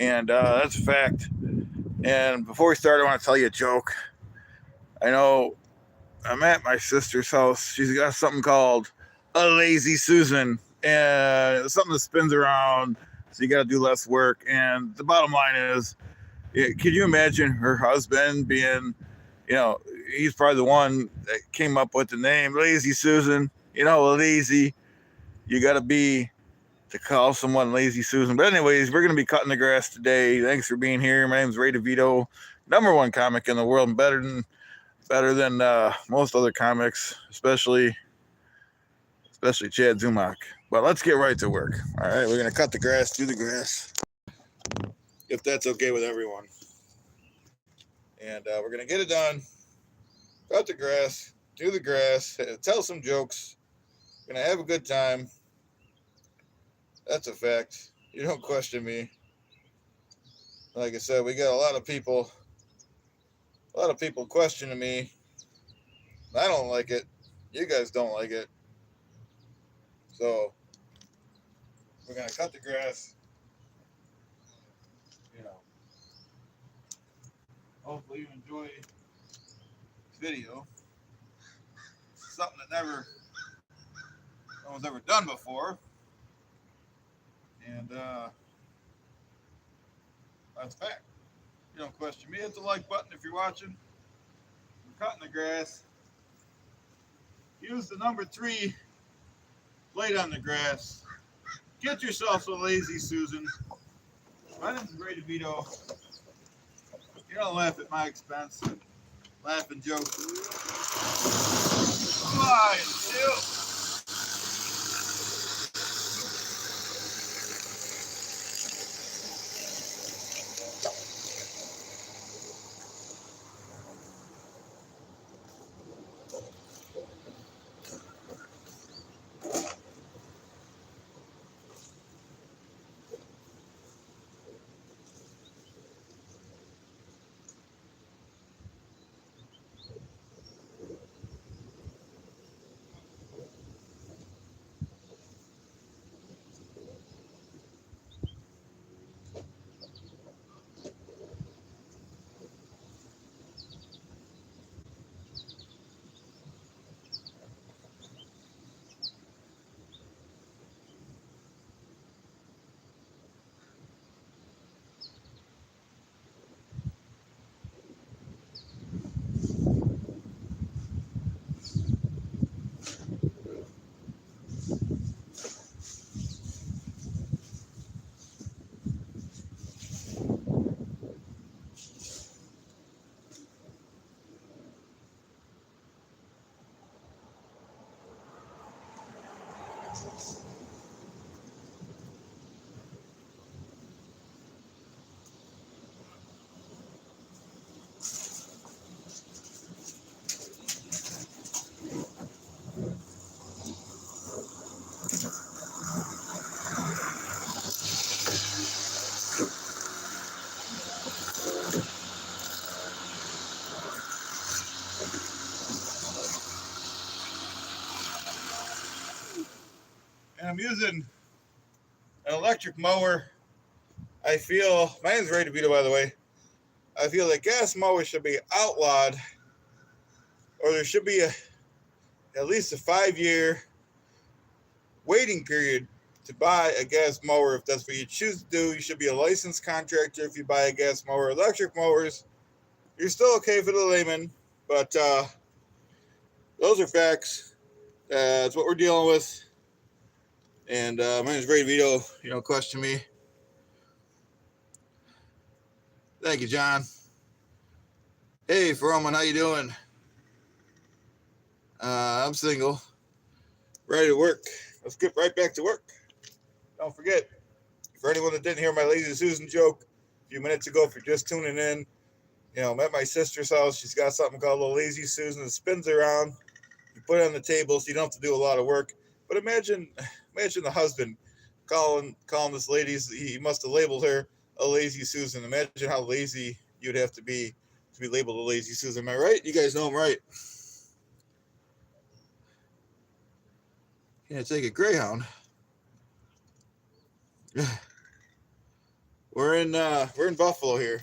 and that's a fact. And before we start, I want to tell you a joke. I know I'm at my sister's house. She's got something called a lazy Susan, and it's something that spins around, so you got to do less work. And the bottom line is, could you imagine her husband being, you know, he's probably the one that came up with the name Lazy Susan. You know, lazy. You got to be to call someone Lazy Susan. But anyways, we're gonna be cutting the grass today. Thanks for being here. My name's Ray DeVito, number one comic in the world, and better than most other comics, especially Chad Zumach. But let's get right to work. All right, we're gonna cut the grass, do the grass, if that's okay with everyone. And we're gonna get it done. Cut the grass, do the grass, tell some jokes. Gonna have a good time. That's a fact. You don't question me. Like I said, we got a lot of people questioning me. I don't like it. You guys don't like it. So we're gonna cut the grass. You know, hopefully you enjoy this video. It's something that no one's ever done before, and that's fact. You don't question me. Hit the like button if you're watching. We're cutting the grass. Use the number 3 blade on the grass. Get yourself a lazy Susan. My name's Ray DeVito. You don't laugh at my expense. Laughing jokes. Fly and chill. And I'm using an electric mower. My name's Ray DeVito, by the way. I feel that gas mowers should be outlawed, or there should be at least a 5-year waiting period to buy a gas mower. If that's what you choose to do, you should be a licensed contractor if you buy a gas mower. Electric mowers, you're still okay for the layman, but those are facts. That's what we're dealing with. And my name is Ray DeVito. You don't question me. Thank you, John. Hey, Froman, how you doing? I'm single. Ready to work. Let's get right back to work. Don't forget, for anyone that didn't hear my Lazy Susan joke a few minutes ago, if you're just tuning in, I'm at my sister's house. She's got something called a Lazy Susan that spins around. You put it on the table so you don't have to do a lot of work. But imagine the husband calling this lady. He must have labeled her a Lazy Susan. Imagine how lazy you'd have to be labeled a Lazy Susan. Am I right? You guys know I'm right. Can't take a Greyhound. We're in Buffalo here.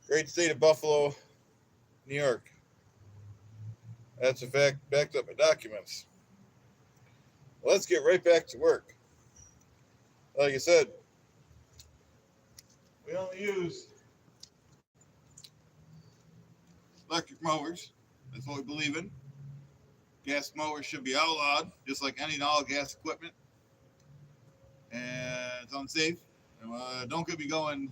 Great state of Buffalo, New York. That's a fact backed up by documents. Well, let's get right back to work. Like I said, we only use electric mowers. That's what we believe in. Gas mowers should be outlawed, just like any and all gas equipment. And it's unsafe. Don't get me going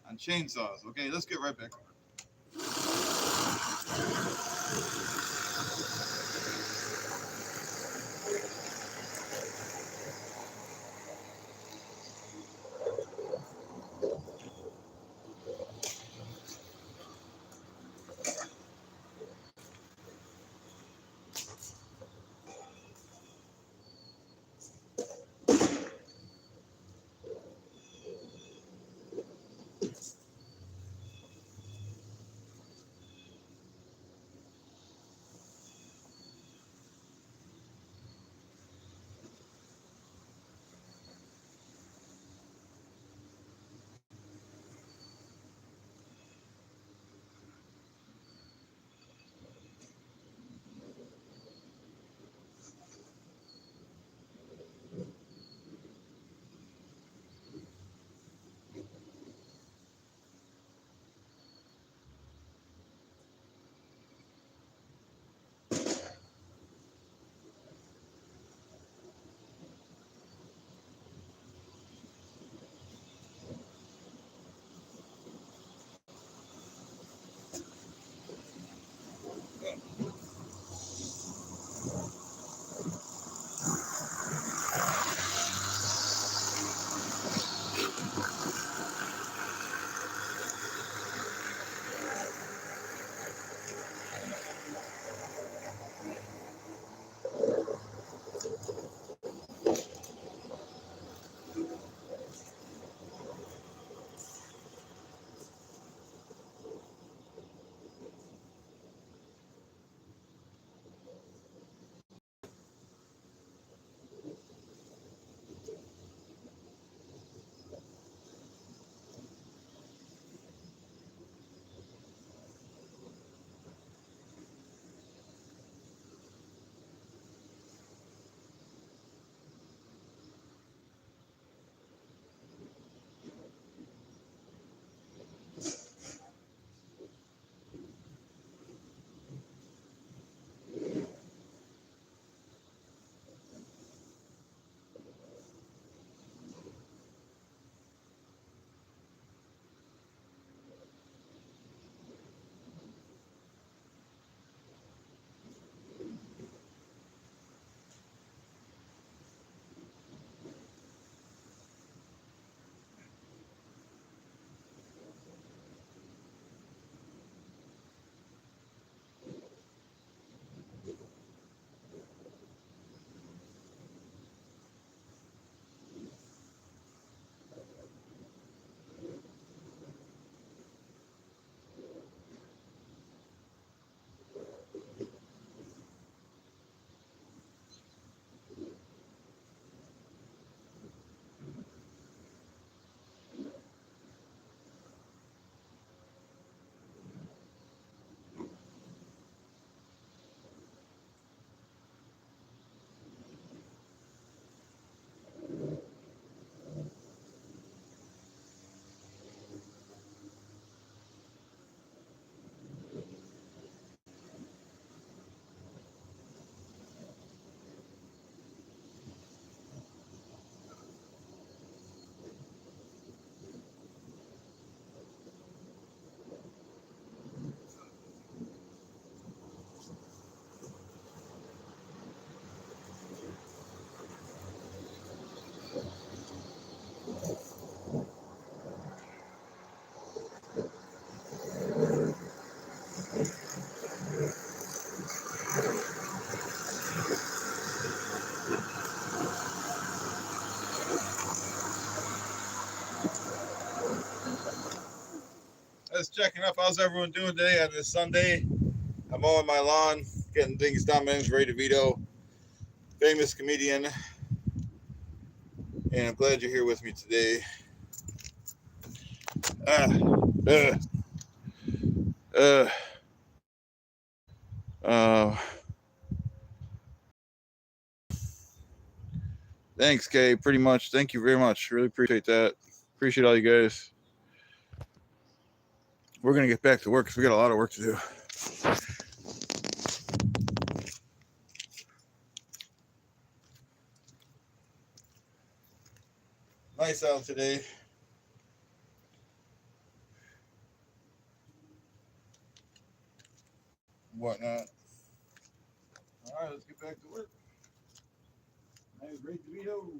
on chainsaws. Okay, let's get right back. Just checking up. How's everyone doing today on this Sunday? I'm mowing my lawn, getting things done. My name's DeVito, famous comedian. and I'm glad you're here with me today. Uh, uh, uh, Thanks, Kay. Pretty much. Thank you very much. Really appreciate that. Appreciate all you guys. We're gonna get back to work because we got a lot of work to do. Nice out today. Whatnot. All right, let's get back to work. Nice, great DeVito.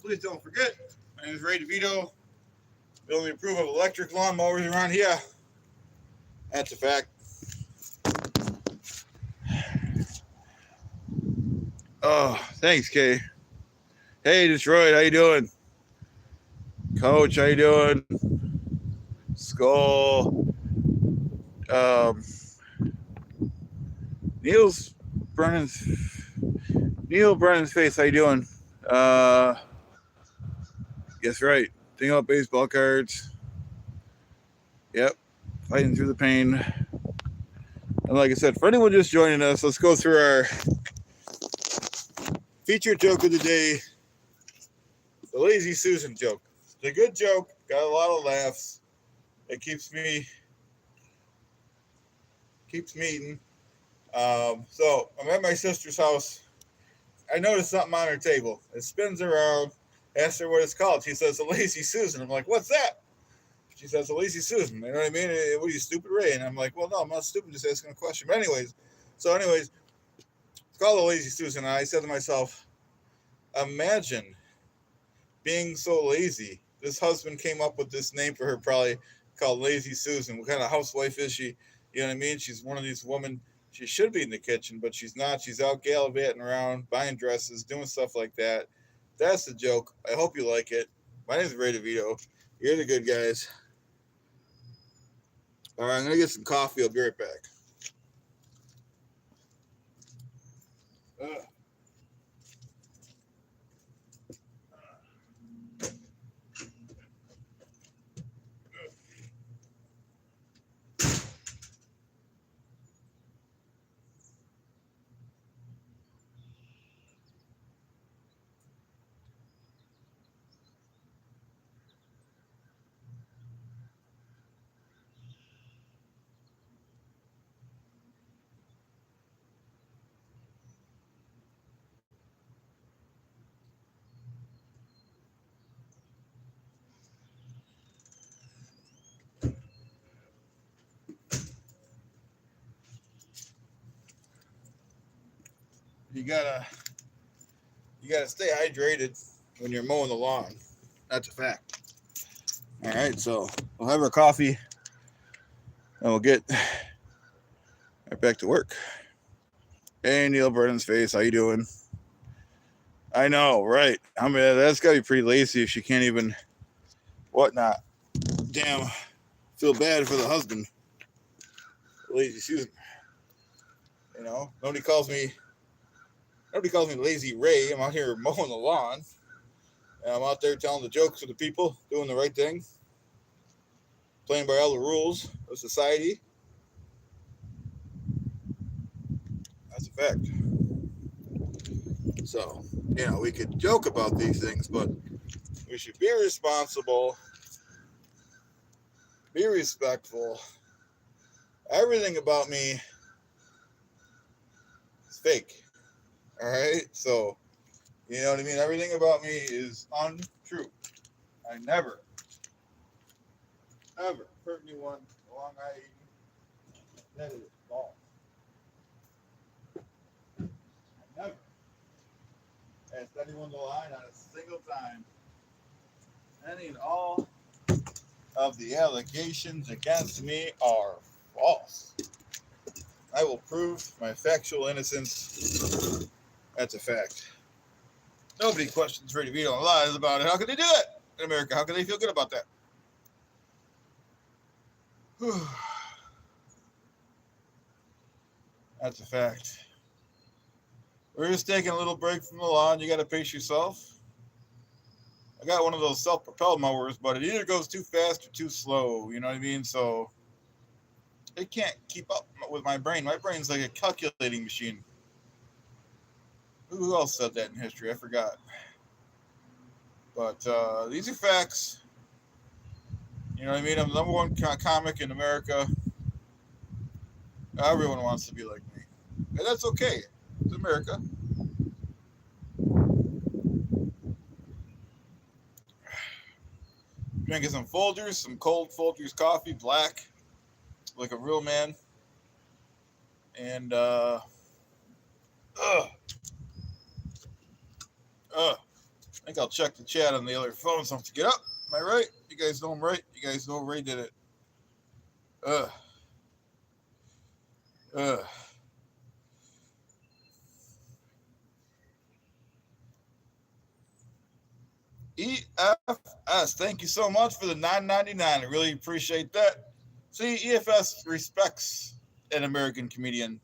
please don't forget, my name is Ray DeVito. We only approve of electric lawnmowers around here. That's a fact. Oh, thanks, Kay. Hey, Detroit, how you doing? Coach, how you doing? Skull. Neil's Neil Brennan's face. How you doing? Guess right. Thing about baseball cards. Yep, fighting through the pain. And like I said, for anyone just joining us, let's go through our featured joke of the day. The Lazy Susan joke. It's a good joke. Got a lot of laughs. It keeps me eating. So I'm at my sister's house. I noticed something on her table. It spins around. Asked her what it's called. She says, a Lazy Susan. I'm like, what's that? She says, a Lazy Susan. You know what I mean? What are you, stupid, Ray? And I'm like, well, no, I'm not stupid. Just asking a question. But anyways, it's called a Lazy Susan. And I said to myself, imagine being so lazy. This husband came up with this name for her, probably called Lazy Susan. What kind of housewife is she? You know what I mean? She's one of these women. She should be in the kitchen, but she's not. She's out gallivanting around, buying dresses, doing stuff like that. That's the joke. I hope you like it. My name is Ray DeVito. You're the good guys. All right, I'm going to get some coffee. I'll be right back. You gotta stay hydrated when you're mowing the lawn. That's a fact. All right, so we'll have our coffee and we'll get right back to work. Hey, Neil Brennan's face, how you doing? I know, right? I mean, that's gotta be pretty lazy if she can't even whatnot. Damn, feel bad for the husband. Lazy Susan. You know, nobody calls me Lazy Ray. I'm out here mowing the lawn. And I'm out there telling the jokes to the people, doing the right thing, playing by all the rules of society. That's a fact. So, you know, we could joke about these things, but we should be responsible, be respectful. Everything about me is fake. All right? So, you know what I mean? Everything about me is untrue. I never, ever hurt anyone along I eaten. That is false. I never asked anyone to lie, not a single time. Any and all of the allegations against me are false. I will prove my factual innocence. That's a fact. Nobody questions Ray DeVito and lies about it. How could they do it in America? How can they feel good about that? That's a fact. We're just taking a little break from the lawn. You got to pace yourself. I got one of those self-propelled mowers, but it either goes too fast or too slow. You know what I mean? So it can't keep up with my brain. My brain's like a calculating machine. Who else said that in history? I forgot. But these are facts. You know what I mean? I'm the number one comic in America. Everyone wants to be like me. And that's okay. It's America. Drinking some Folgers, some cold Folgers coffee, black, like a real man. And, I think I'll check the chat on the other phone. So I have to get up. Am I right? You guys know I'm right. You guys know Ray did it. Ugh. Ugh. EFS, thank you so much for the $9.99. I really appreciate that. See, EFS respects an American comedian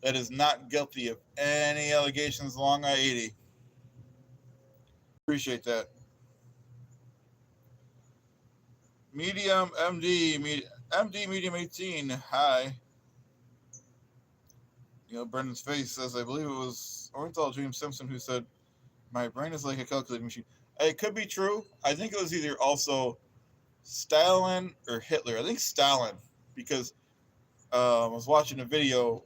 that is not guilty of any allegations along I-80. Appreciate that. Medium MD, MD Medium 18. Hi. You know, Brendan's face says, I believe it was Orenthal James Simpson who said, my brain is like a calculating machine. It could be true. I think it was either also Stalin or Hitler. I think Stalin, because I was watching a video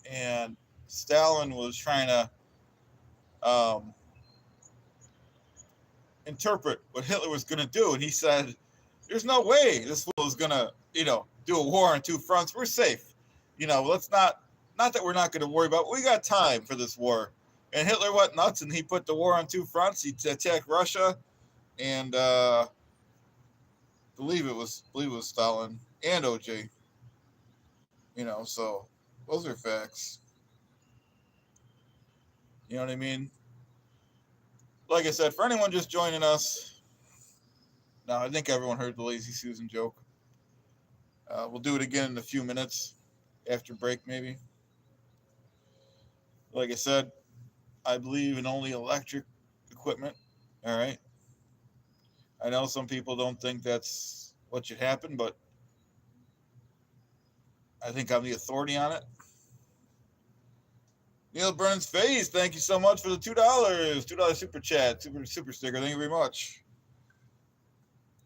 and Stalin was trying to interpret what Hitler was going to do. And he said, there's no way this fool is going to, do a war on two fronts. We're safe. Let's not that we're not going to worry about it. We got time for this war. And Hitler went nuts and he put the war on two fronts. He attacked Russia and believe it was Stalin and OJ. So those are facts. You know what I mean? Like I said, for anyone just joining us, now I think everyone heard the Lazy Susan joke. We'll do it again in a few minutes after break, maybe. Like I said, I believe in only electric equipment. All right. I know some people don't think that's what should happen, but I think I'm the authority on it. Neil Burns Face, thank you so much for the $2. $2 super chat, super sticker. Thank you very much.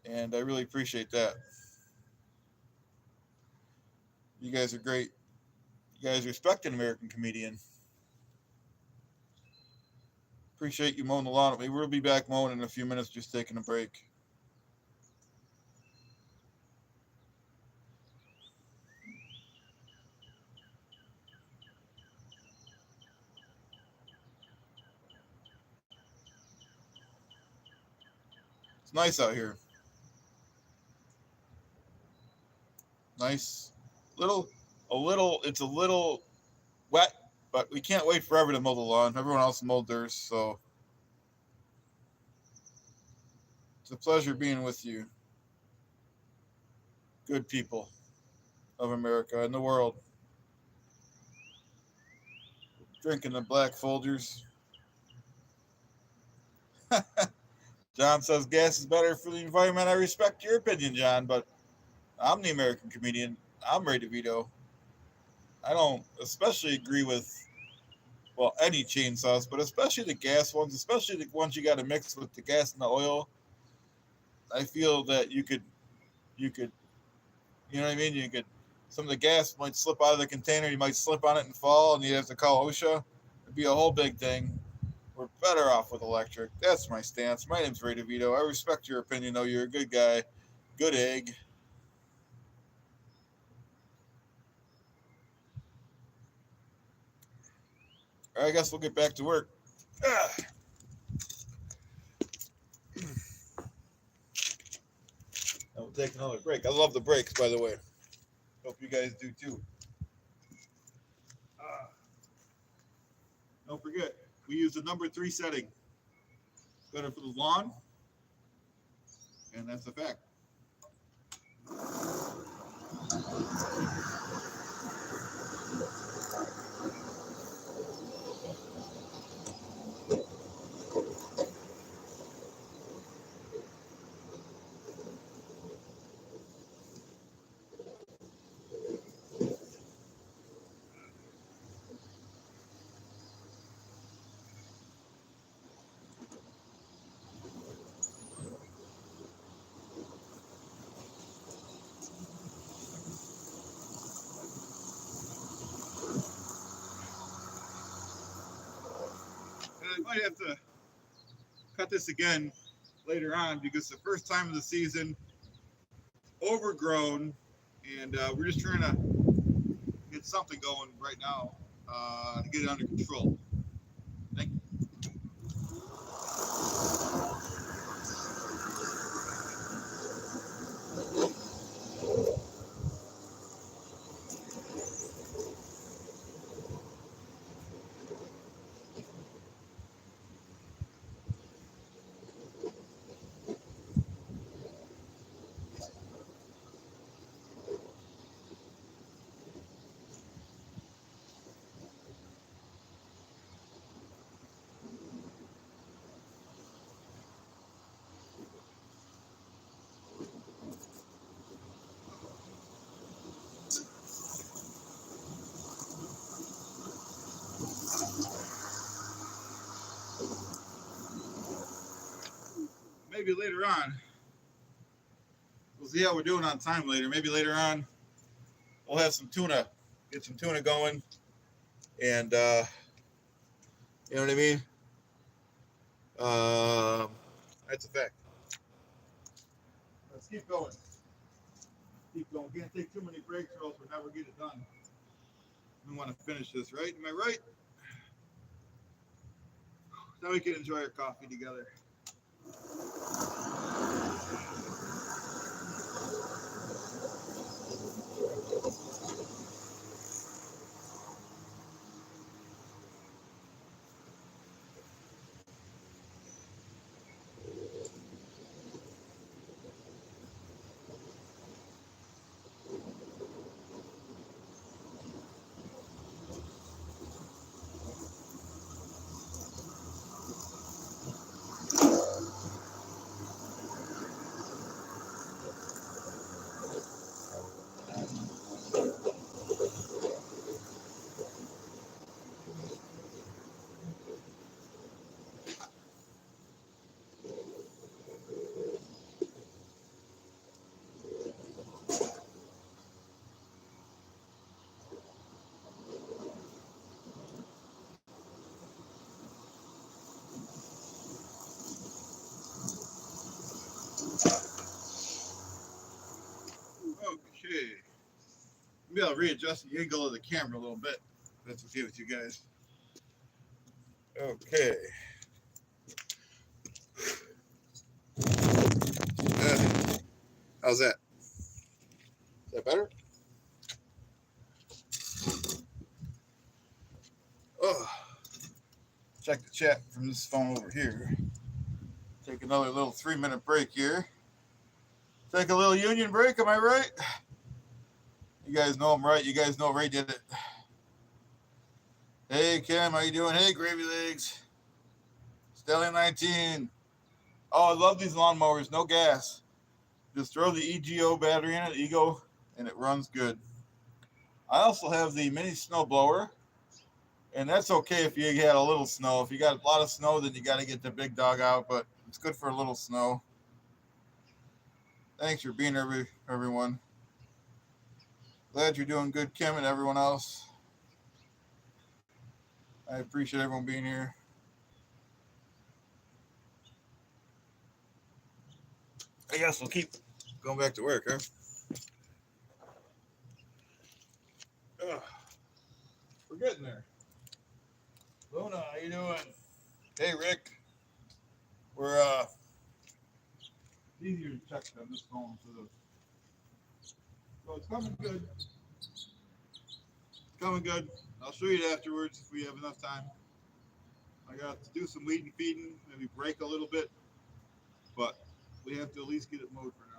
And I really appreciate that. You guys are great. You guys respect an American comedian. Appreciate you mowing the lawn with me. We'll be back mowing in a few minutes, just taking a break. It's nice out here. Nice. It's a little wet, but we can't wait forever to mow the lawn. Everyone else mowed theirs, so it's a pleasure being with you. Good people of America and the world. Drinking the black Folgers. John says gas is better for the environment. I respect your opinion, John, but I'm the American comedian. I'm Ray DeVito. I don't especially agree with, any chainsaws, but especially the gas ones, especially the ones you got to mix with the gas and the oil. I feel that you could, you know what I mean? Some of the gas might slip out of the container. You might slip on it and fall, and you have to call OSHA. It'd be a whole big thing. We're better off with electric. That's my stance. My name's Ray DeVito. I respect your opinion, though. You're a good guy. Good egg. All right, I guess we'll get back to work. And we'll take another break. I love the breaks, by the way. Hope you guys do too. Don't forget, we use the number 3 setting. Better for the lawn, and that's a fact. I might have to cut this again later on because the first time of the season, overgrown, and we're just trying to get something going right now to get it under control. Thank you. Maybe later on, we'll see how we're doing on time later. Maybe later on, we'll have some tuna, get some tuna going, and you know what I mean. That's a fact. Let's keep going. Keep going. Can't take too many breaks, or else we'll never get it done. We want to finish this, right? Am I right? Now we can enjoy our coffee together. Okay. Maybe I'll readjust the angle of the camera a little bit. If that's okay with you guys. Okay. How's that? Is that better? Oh, check the chat from this phone over here. Take another little 3-minute break here. Take a little union break, am I right? You guys know I'm right. You guys know Ray did it. Hey, Kim, how you doing? Hey, Gravy Legs. Stellium 19. Oh, I love these lawnmowers. No gas. Just throw the EGO battery in it, Ego, and it runs good. I also have the mini snow blower, and that's okay if you had a little snow. If you got a lot of snow, then you got to get the big dog out, but it's good for a little snow. Thanks for being here, everyone. Glad you're doing good, Kim, and everyone else. I appreciate everyone being here. I guess we'll keep going back to work, huh? Ugh. We're getting there. Luna, how you doing? Hey, Rick. We're easier to check on this phone, so it's coming good. It's coming good. I'll show you it afterwards if we have enough time. I got to do some weed feeding, maybe break a little bit, but we have to at least get it mowed for now.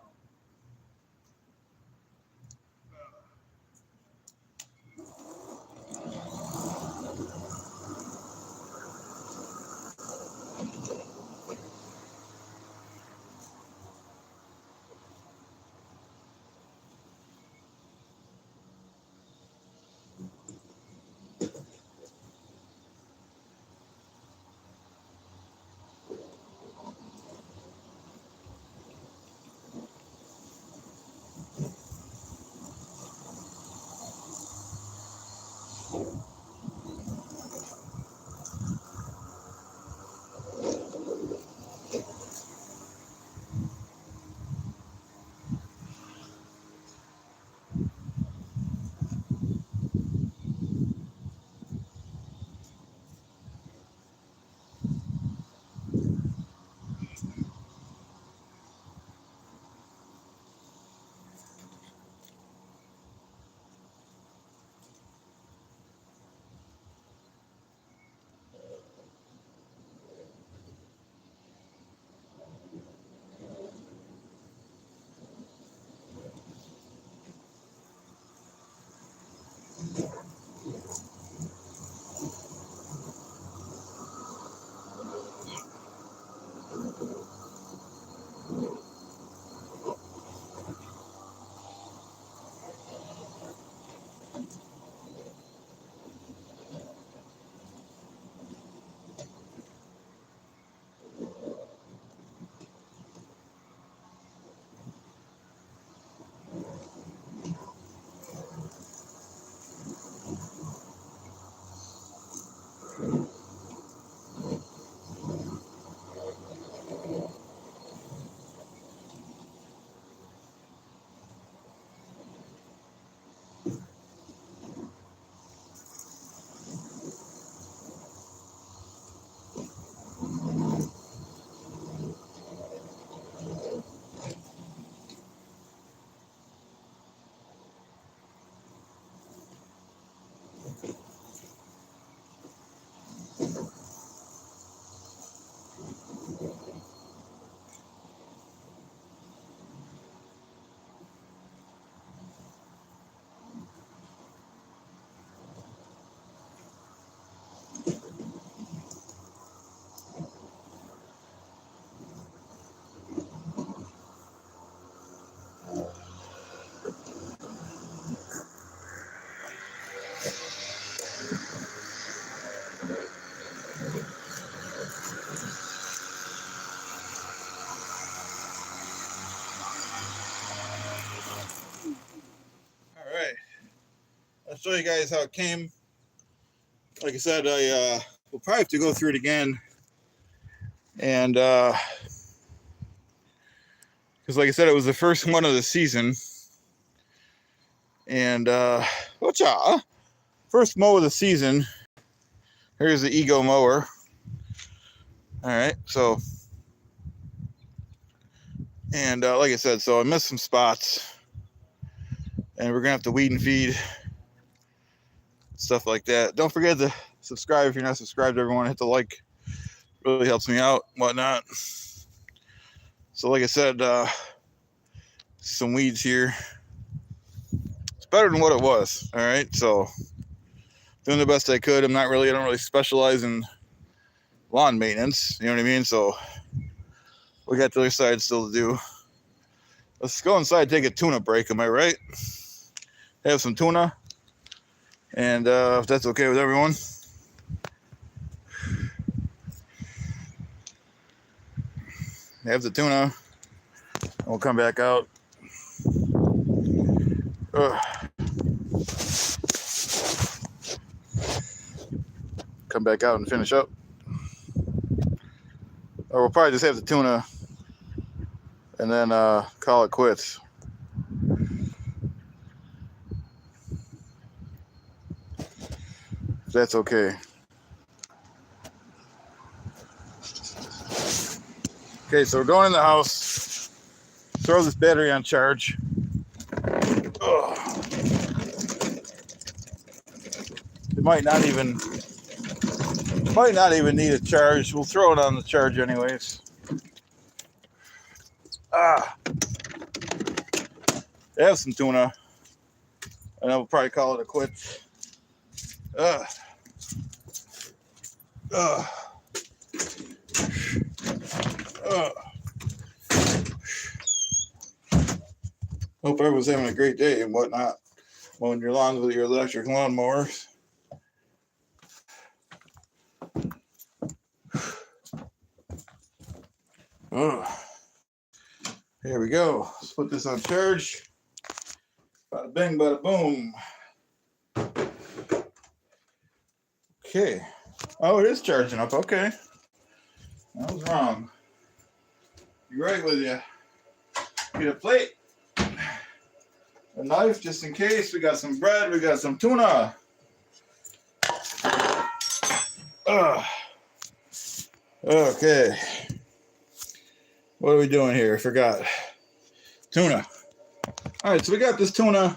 show you guys how it came. Like I said, I will probably have to go through it again. And because like I said, it was the first one of the season. And first mow of the season. Here's the Ego mower. All right, so, and like I said, so I missed some spots, and we're gonna have to weed and feed, stuff like that. Don't forget to subscribe if you're not subscribed. Everyone, hit the like, really helps me out, whatnot. So, like I said, some weeds here. It's better than what it was. All right, so doing the best I could. I don't really specialize in lawn maintenance, you know what I mean? So we got the other side still to do. Let's go inside, take a tuna break, am I right? Have some tuna, and if that's okay with everyone. Have the tuna, and we'll come back out. Come back out and finish up. Or we'll probably just have the tuna and then call it quits. If that's okay. Okay, so we're going in the house. Throw this battery on charge. It might not even need a charge. We'll throw it on the charge anyways. Have some tuna, and then we'll probably call it a quit. Hope everyone's having a great day and whatnot, mowing your lawns with your electric lawnmowers. Here we go. Let's put this on charge. Bada bing, bada boom. Okay. Oh, it is charging up. Okay. I was wrong. You're right with you. Get a plate. A knife just in case. We got some bread. We got some tuna. Okay. What are we doing here? I forgot. Tuna. All right, so we got this tuna,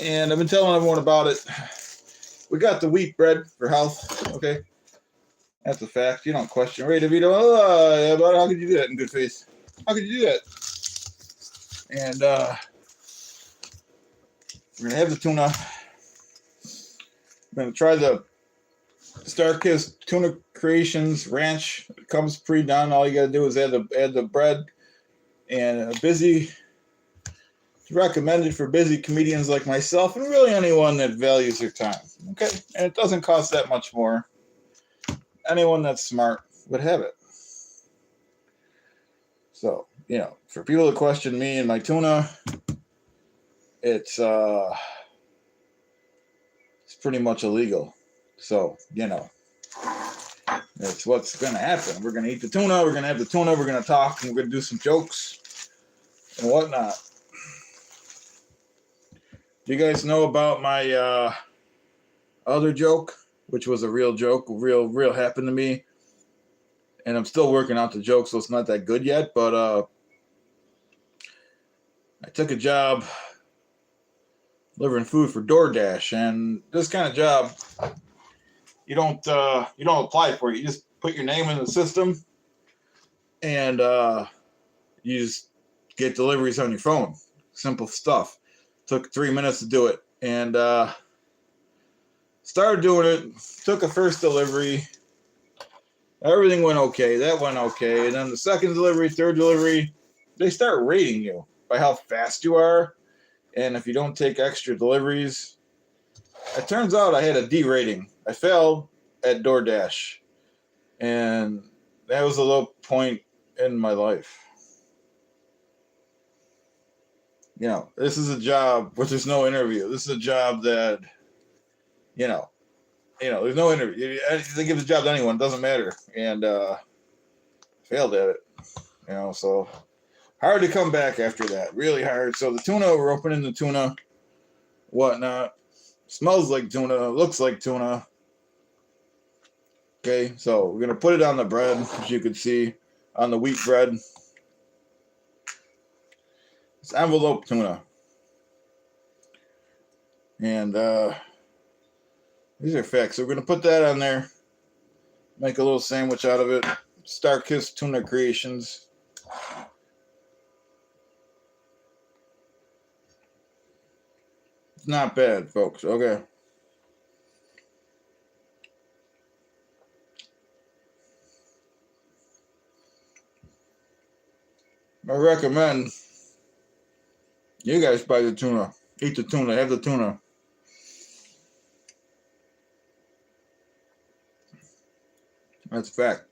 and I've been telling everyone about it. We got the wheat bread for health, okay? That's a fact. You don't question. Right, DeVito? Yeah, but how could you do that in good faith? How could you do that? And we're going to have the tuna. We're going to try the Starkist Tuna Creations Ranch. It comes pre-done. All you got to do is add the bread. And recommended for busy comedians like myself, and really anyone that values their time. Okay, and it doesn't cost that much more. Anyone that's smart would have it. So, for people that question me and my tuna, it's pretty much illegal. So, that's what's going to happen. We're going to eat the tuna. We're going to have the tuna. We're going to talk, and we're going to do some jokes and whatnot. Do you guys know about my other joke, which was a real joke, real happened to me? And I'm still working out the joke, so it's not that good yet. But I took a job delivering food for DoorDash, and this kind of job, you don't apply for it. You just put your name in the system, and you just get deliveries on your phone. Simple stuff. Took 3 minutes to do it, and started doing it. Took a first delivery. Everything went okay. That went okay. And then the second delivery, third delivery, they start rating you by how fast you are. And if you don't take extra deliveries, it turns out I had a D rating. I failed at DoorDash. And that was a low point in my life. this is a job where there's no interview. This is a job that, there's no interview. They give the job to anyone, it doesn't matter. And failed at it, so hard to come back after that. Really hard. So the tuna, we're opening the tuna, whatnot. Smells like tuna, looks like tuna. Okay, so we're going to put it on the bread, as you can see, on the wheat bread. It's envelope tuna. And these are facts. So we're going to put that on there, make a little sandwich out of it. Starkist Tuna Creations. It's not bad, folks. Okay. I recommend you guys buy the tuna. Eat the tuna. Have the tuna. That's a fact.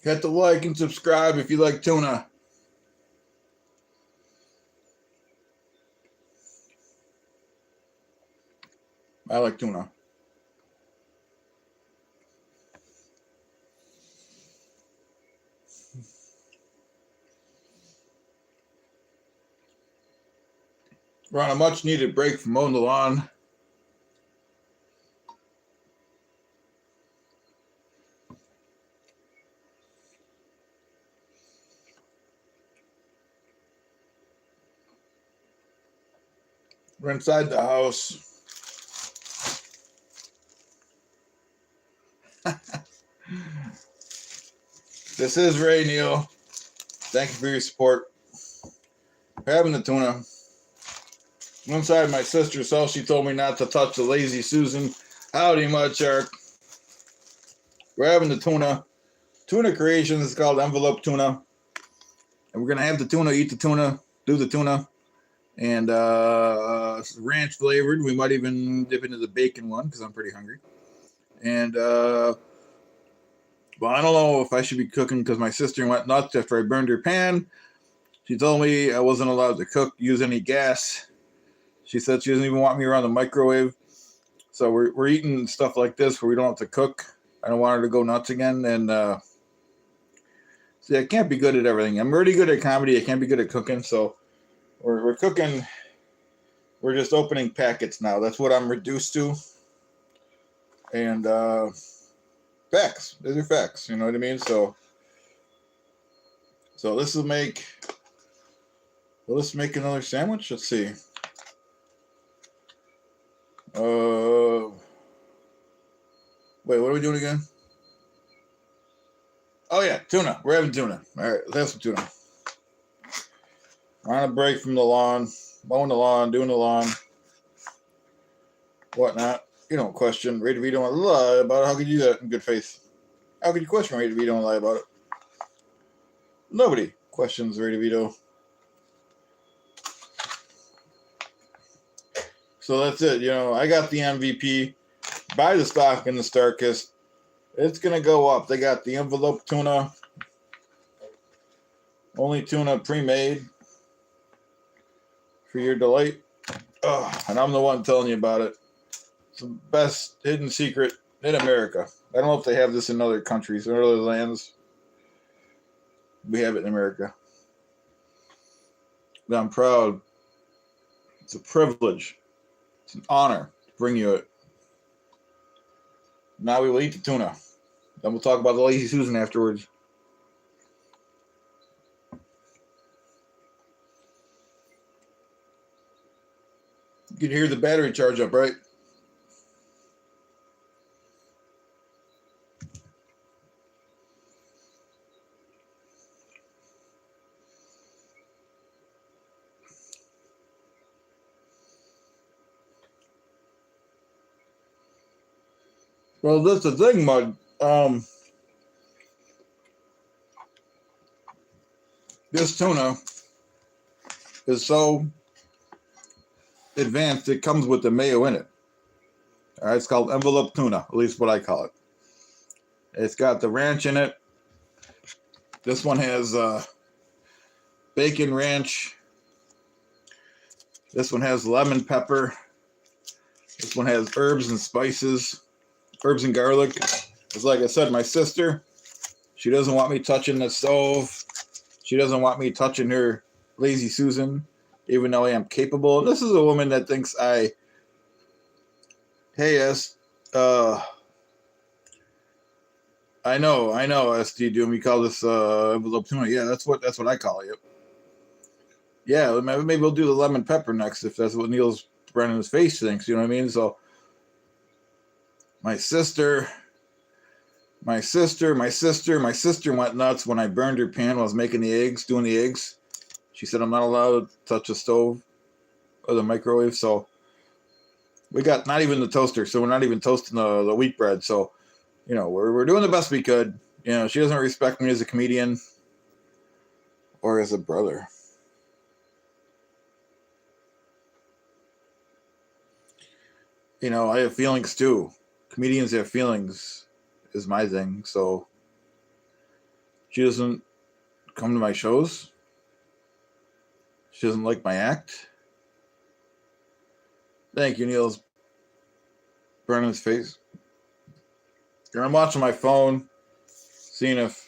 Hit the like and subscribe if you like tuna. I like tuna. We're on a much needed break from mowing the lawn. We're inside the house. This is Ray Neal. Thank you for your support. We're having the tuna. I'm inside my sister's house. She told me not to touch the Lazy Susan. Howdy, Mud Shark. We're having the tuna. Tuna Creations is called envelope tuna. And we're going to have the tuna, eat the tuna, do the tuna. And ranch flavored. We might even dip into the bacon one because I'm pretty hungry. And well, I don't know if I should be cooking because my sister went nuts after I burned her pan. She told me I wasn't allowed to use any gas. She said she doesn't even want me around the microwave. So we're eating stuff like this where we don't have to cook. I don't want her to go nuts again. And see, I can't be good at everything. I'm already good at comedy. I can't be good at cooking. So we're cooking. We're just opening packets now. That's what I'm reduced to. And facts. These are facts. You know what I mean? So this will make. Will this make another sandwich? Let's see. Wait, what are we doing again? Oh yeah, tuna. We're having tuna. All right, let's have some tuna. We're on a break from the lawn, mowing the lawn, doing the lawn, whatnot. You don't question Ray DeVito and lie about it. How could you do that in good faith? How could you question Ray DeVito and lie about it? Nobody questions Ray DeVito. So that's it. I got the MVP. Buy the stock in the Starkist. It's going to go up. They got the envelope tuna. Only tuna pre-made for your delight. And I'm the one telling you about it. It's the best hidden secret in America. I don't know if they have this in other countries or other lands. We have it in America. But I'm proud. It's a privilege. It's an honor to bring you it. Now we will eat the tuna. Then we'll talk about the Lazy Susan afterwards. You can hear the battery charge up, right? Well, that's the thing, Mud. This tuna is so advanced, it comes with the mayo in it. All right, it's called envelope tuna, at least what I call it. It's got the ranch in it. This one has bacon ranch. This one has lemon pepper. This one has herbs and spices, herbs and garlic. It's like I said, my sister, she doesn't want me touching the stove. She doesn't want me touching her Lazy Susan, even though I am capable. This is a woman that thinks hey, I know, SD Doom. You call this envelope tuna? Yeah, that's what I call it. Yeah, maybe we'll do the lemon pepper next if that's what Neil's Brennan's face thinks. You know what I mean? So my sister went nuts when I burned her pan while I was making the eggs, doing the eggs. She said I'm not allowed to touch the stove or the microwave. So we got not even the toaster, so we're not even toasting the wheat bread. So, you know, we're doing the best we could. You know, she doesn't respect me as a comedian or as a brother. You know, I have feelings too. Comedians have feelings is my thing. So she doesn't come to my shows. She doesn't like my act. Thank you, Neil's Brennan's face. And I'm watching my phone, seeing if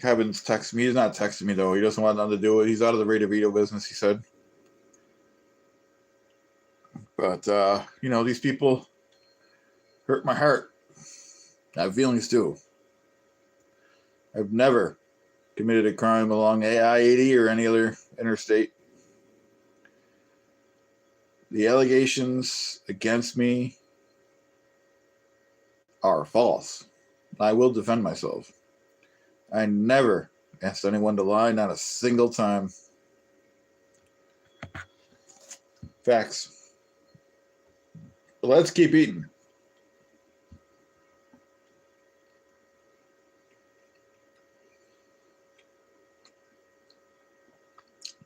Kevin's texting me. He's not texting me, though. He doesn't want nothing to do with it. He's out of the DeVito business, he said. But, you know, these people hurt my heart. I have feelings, too. I've never committed a crime along I-80 or any other interstate. The allegations against me are false. I will defend myself. I never asked anyone to lie, not a single time. Facts. But let's keep eating.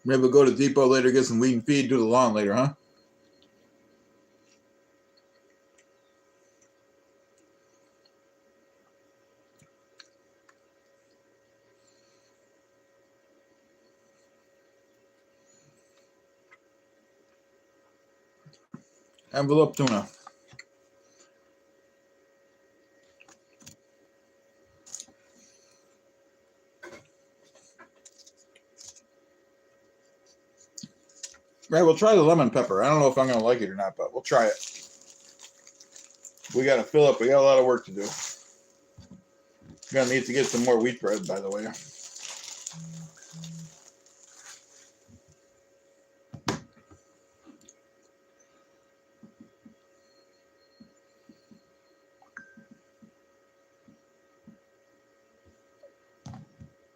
Maybe we'll go to Depot later, get some weed and feed, do the lawn later, huh? Envelope tuna. Right, we'll try the lemon pepper. I don't know if I'm going to like it or not, but we'll try it. We got to fill up. We got a lot of work to do. Going to need to get some more wheat bread, by the way.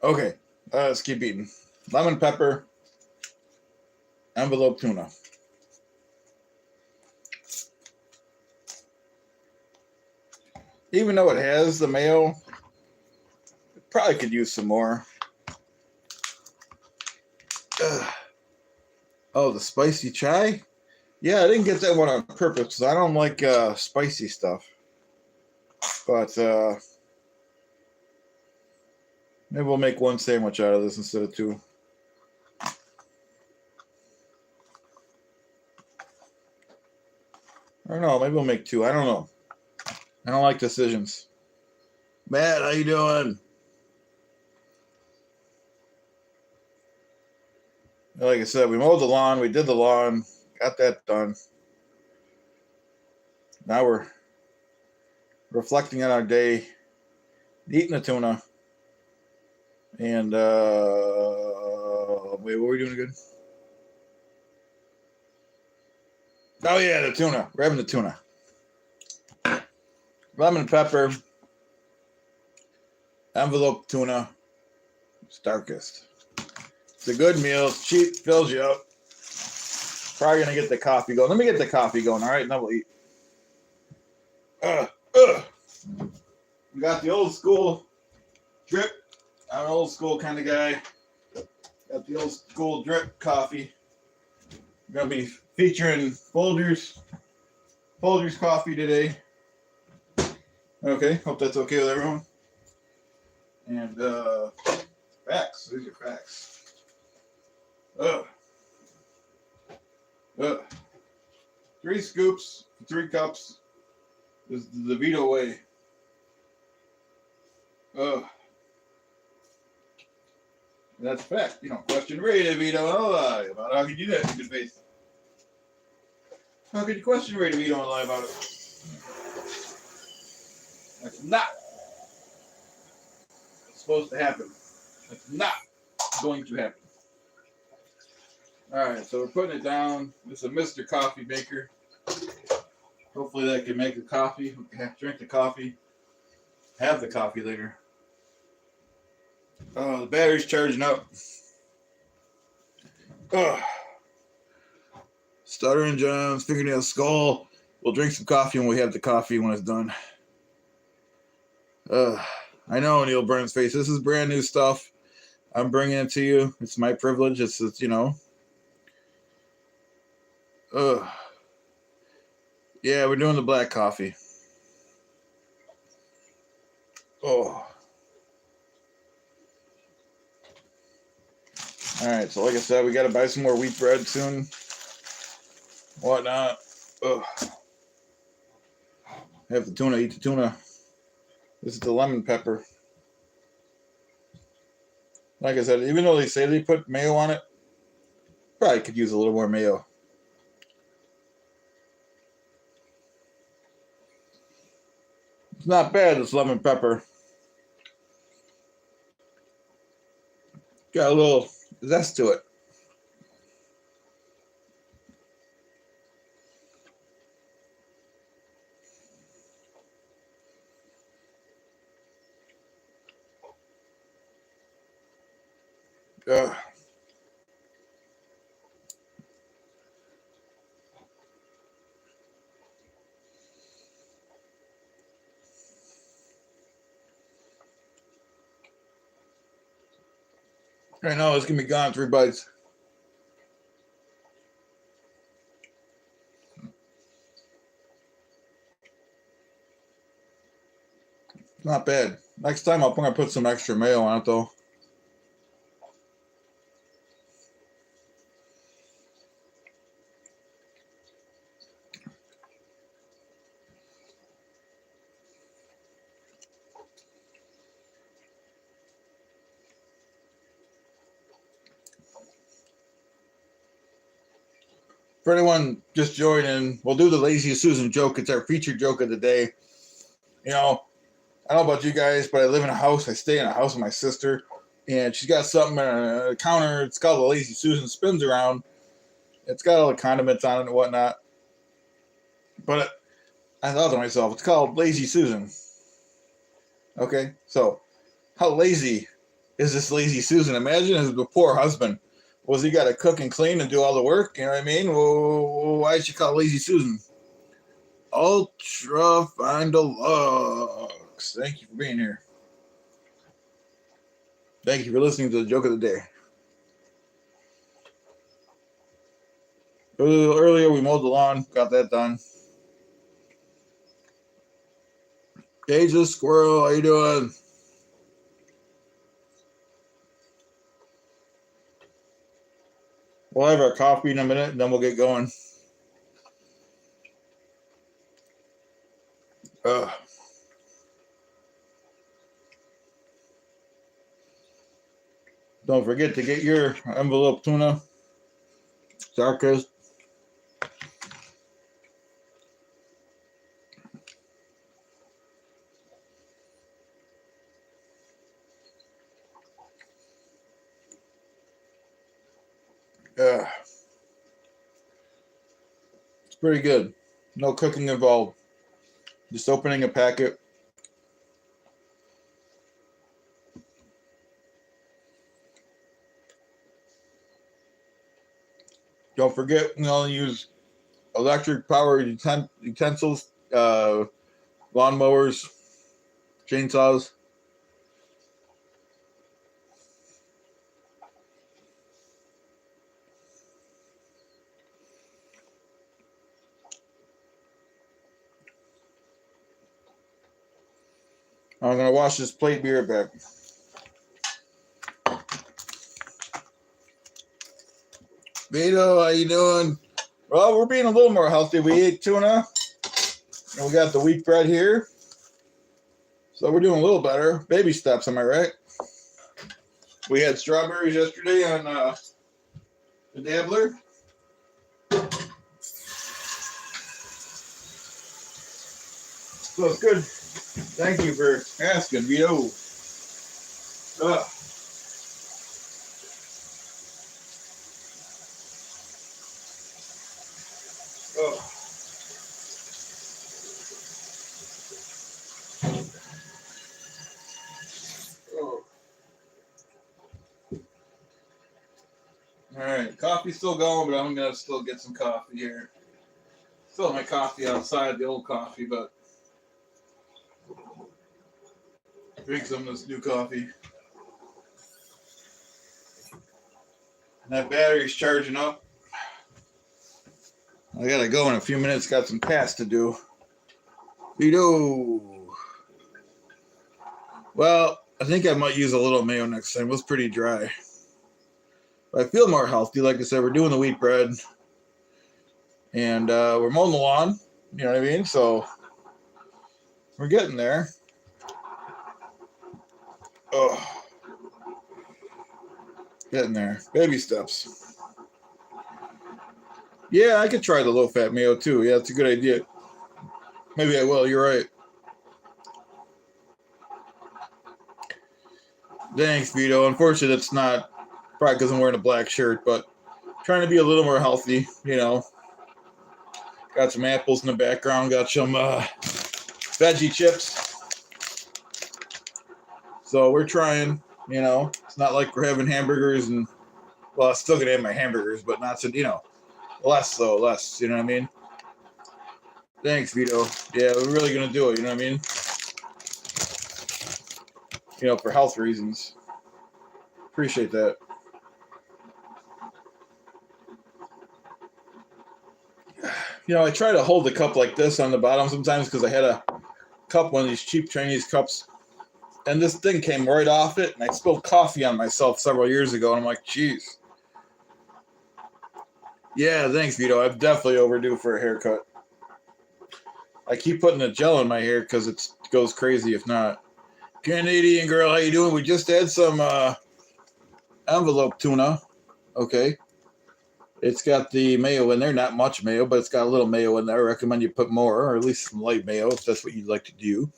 Okay, let's keep eating. Lemon pepper, envelope tuna. Even though it has the mayo, it probably could use some more. Oh, the spicy chai? Yeah, I didn't get that one on purpose because I don't like spicy stuff. But maybe we'll make one sandwich out of this instead of two. I don't know. Maybe we'll make two. I don't know. I don't like decisions. Matt, how you doing? Like I said, we mowed the lawn. We did the lawn. Got that done. Now we're reflecting on our day, eating the tuna. And, wait, what were we doing again? Oh, yeah, the tuna. We're having the tuna. Lemon pepper. Envelope tuna. It's darkest. It's a good meal. It's cheap. Fills you up. Probably going to get the coffee going. Let me get the coffee going, all right? And then we'll eat. We got the old school drip. I'm an old school kind of guy. Got the old school drip coffee. We're going to be featuring folders Folgers coffee today. Okay, hope that's okay with everyone. And facts. These are facts. Ugh. 3 scoops, 3 cups. This is the DeVito way. That's a fact. You don't question Ray DeVito. Don't lie about it. How could you do that in good faith? How could you question Ray DeVito and lie about it? That's not supposed to happen. That's not going to happen. Alright, so we're putting it down. It's a Mr. Coffee Maker. Hopefully that can make the coffee. We can drink the coffee. Have the coffee later. Oh, the battery's charging up. Stuttering John's fingernail skull. We'll drink some coffee when we have the coffee when it's done. I know, Neil Burns' face. This is brand new stuff. I'm bringing it to you. It's my privilege. It's you know. Yeah, we're doing the black coffee. Oh. Alright, so like I said, we got to buy some more wheat bread soon. Whatnot. Have the tuna, eat the tuna. This is the lemon pepper. Like I said, even though they say they put mayo on it, probably could use a little more mayo. It's not bad, this lemon pepper. Got a little zest to it. I know it's gonna be gone in 3 bites. Not bad. Next time I'm gonna put some extra mayo on it though. For anyone just joining, we'll do the Lazy Susan joke. It's our featured joke of the day. You know, I don't know about you guys, but I live in a house. I stay in a house with my sister, and she's got something on a counter. It's called the Lazy Susan. It spins around. It's got all the condiments on it and whatnot. But I thought to myself, it's called Lazy Susan. Okay, so how lazy is this Lazy Susan? Imagine as the poor husband. Was he got to cook and clean and do all the work? You know what I mean? Well, why is she called Lazy Susan? Ultra Fine Deluxe. Thank you for being here. Thank you for listening to the joke of the day. Earlier we mowed the lawn, got that done. Deja Squirrel, how you doing? We'll have our coffee in a minute, and then we'll get going. Don't forget to get your envelope tuna. Sarkis. It's pretty good. No cooking involved. Just opening a packet. Don't forget, we only use electric powered utensils, lawnmowers, chainsaws. I'm gonna wash this plate. Be right back. Vito, how you doing? Well, we're being a little more healthy. We ate tuna, and we got the wheat bread here, so we're doing a little better. Baby steps, am I right? We had strawberries yesterday on the dabbler. So it's good. Thank you for asking, Vito. Ugh. Oh. Oh. All right, coffee's still going, but I'm gonna still get some coffee here. Still have my coffee outside, the old coffee, but drink some of this new coffee. And that battery's charging up. I gotta go in a few minutes. Got some tasks to do. Vito. Well, I think I might use a little mayo next time. It was pretty dry. But I feel more healthy. Like I said, we're doing the wheat bread. And we're mowing the lawn. You know what I mean? So we're getting there. Oh. Getting there. Baby steps. Yeah, I could try the low-fat mayo too. Yeah, it's a good idea. Maybe I will. You're right. Thanks, Vito. Unfortunately, that's not probably because I'm wearing a black shirt, but trying to be a little more healthy, you know. Got some apples in the background. Got some veggie chips. So we're trying, you know. It's not like we're having hamburgers and, well, I'm still going to have my hamburgers, but not so, you know, less, you know what I mean? Thanks, Vito. Yeah, we're really going to do it, you know what I mean? You know, for health reasons. Appreciate that. You know, I try to hold the cup like this on the bottom sometimes because I had a cup, one of these cheap Chinese cups, and this thing came right off it, and I spilled coffee on myself several years ago, and I'm like, geez. Yeah, thanks, Vito. I'm definitely overdue for a haircut. I keep putting the gel in my hair because it goes crazy if not. Canadian girl, how you doing? We just had some envelope tuna. Okay. It's got the mayo in there, not much mayo, but it's got a little mayo in there. I recommend you put more, or at least some light mayo if that's what you'd like to do.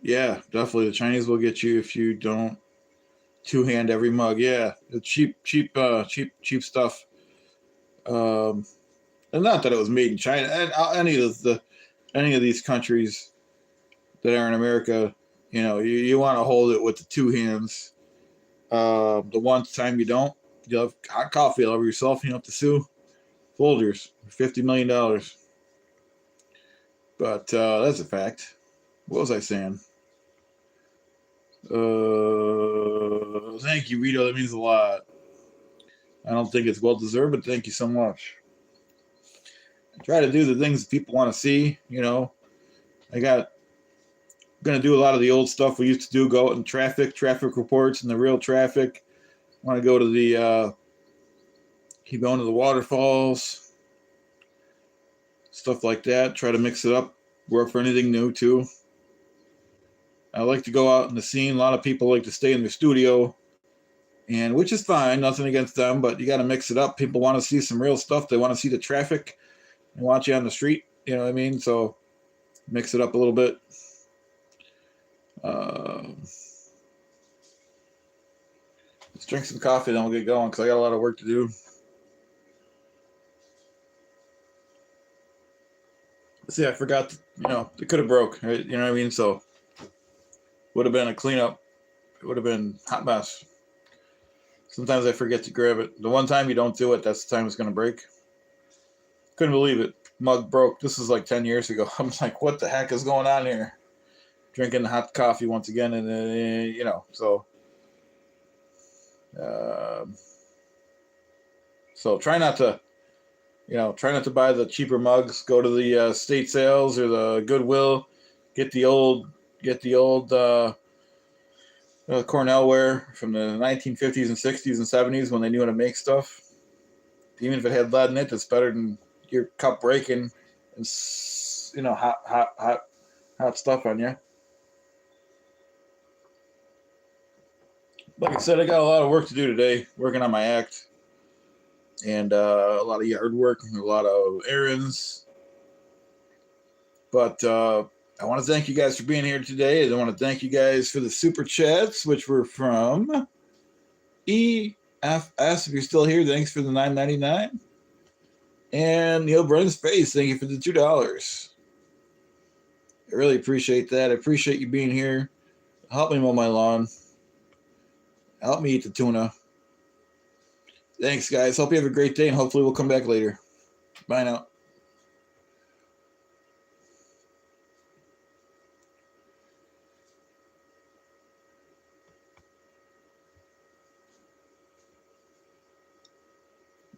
Yeah, definitely. The Chinese will get you if you don't two-hand every mug. Yeah, the cheap stuff. And not that it was made in China. And any of these countries that are in America, you know, you want to hold it with the two hands. The one time you don't, you'll have hot coffee all over yourself. You don't have to sue Folgers for $50 million. But that's a fact. What was I saying? Thank you, Vito. That means a lot. I don't think it's well deserved, but thank you so much. I try to do the things people want to see. You know, I'm gonna do a lot of the old stuff we used to do. Go out in traffic reports, and the real traffic. Want to go to the keep going to the waterfalls, stuff like that. Try to mix it up. Work for anything new too. I like to go out in the scene. A lot of people like to stay in their studio, and which is fine. Nothing against them, but you got to mix it up. People want to see some real stuff. They want to see the traffic and watch you on the street. You know what I mean? So mix it up a little bit. Let's drink some coffee, then we'll get going because I got a lot of work to do. See, I forgot. You know, it could have broke. Right? You know what I mean? So would have been a cleanup. It would have been a hot mess. Sometimes I forget to grab it. The one time you don't do it, that's the time it's going to break. Couldn't believe it. Mug broke. This is like 10 years ago. I'm like, what the heck is going on here? Drinking hot coffee once again, and you know, so. So try not to Try not to buy the cheaper mugs. Go to the state sales or the Goodwill. Get the old Cornellware from the 1950s and 60s and 70s when they knew how to make stuff. Even if it had lead in it, that's better than your cup breaking and hot stuff on you. Like I said, I got a lot of work to do today, working on my act, and a lot of yard work, and a lot of errands. But I want to thank you guys for being here today. I want to thank you guys for the super chats, which were from EFS. If you're still here, thanks for the $9.99. And Neil Brennan Space, thank you for the $2. I really appreciate that. I appreciate you being here. Help me mow my lawn. Help me eat the tuna. Thanks, guys. Hope you have a great day, and hopefully we'll come back later. Bye now.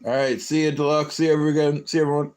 All right. See you, Deluxe. See you, everyone.